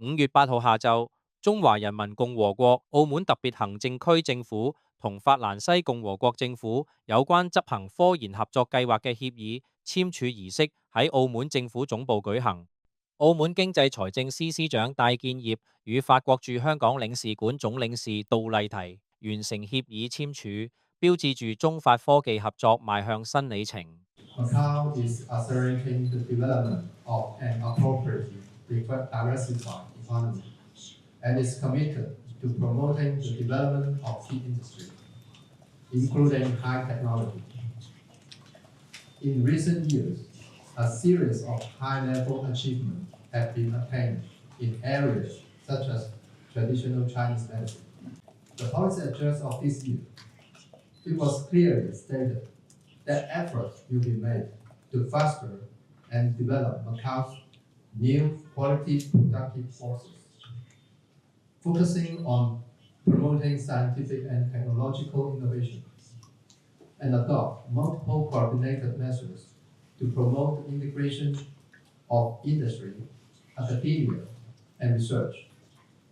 5月8號下晝，中華人民共和國澳門特別行政區政府同法蘭西共和國政府有關執行科研合作計劃嘅協議簽署儀式喺澳門政府總部舉行。澳門經濟財政司司長戴建業與法國駐香港領事館總領事杜麗緹完成協議簽署，標誌住中法科技合作邁向新里程。Macau is accelerating the development of an appropriately diversified economy and is committed to promoting the development of key industry, including high technology. In recent years, a series of high-level achievements have been attained in areas such as traditional Chinese medicine. The policy adjustment of this year, it was clearly stated that efforts will be made to foster and develop Macau's new quality productive forces, focusing on promoting scientific and technological innovation, and adopt multiple coordinated measures to promote the integration of industry, academia, and research.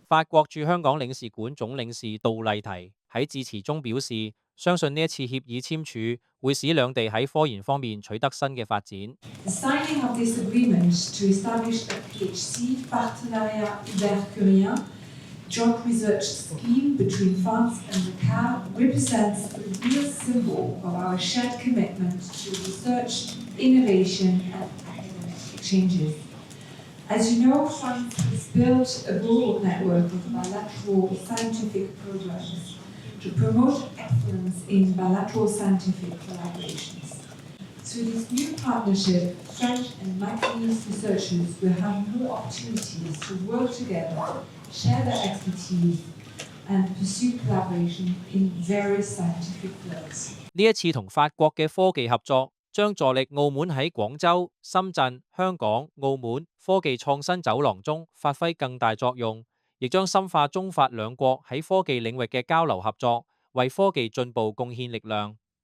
法國駐香港領事館總領事杜麗緹喺致辭中表示，相信呢一次協議簽署會使兩地喺科研方面取得新嘅發展。The signing of this agreement to establish a PHC Partenariat Vert-Curien joint research scheme between France and Macau represents a real symbol of our shared commitment to research, innovation, and academic exchanges. As you know, France has built a global network of bilateral scientific programs to promote excellence in bilateral scientific collaborations. Through this new partnership, French and Macauese researchers will have more opportunities to work together, share their expertise, and pursue collaboration in various scientific fields. 呢一次同法國嘅科技合作，將助力澳門喺廣州、深圳、香港、澳門科技創新走廊中發揮更大作用，亦將深化中法兩國喺科技領域嘅交流合作，為科技進步貢獻力量。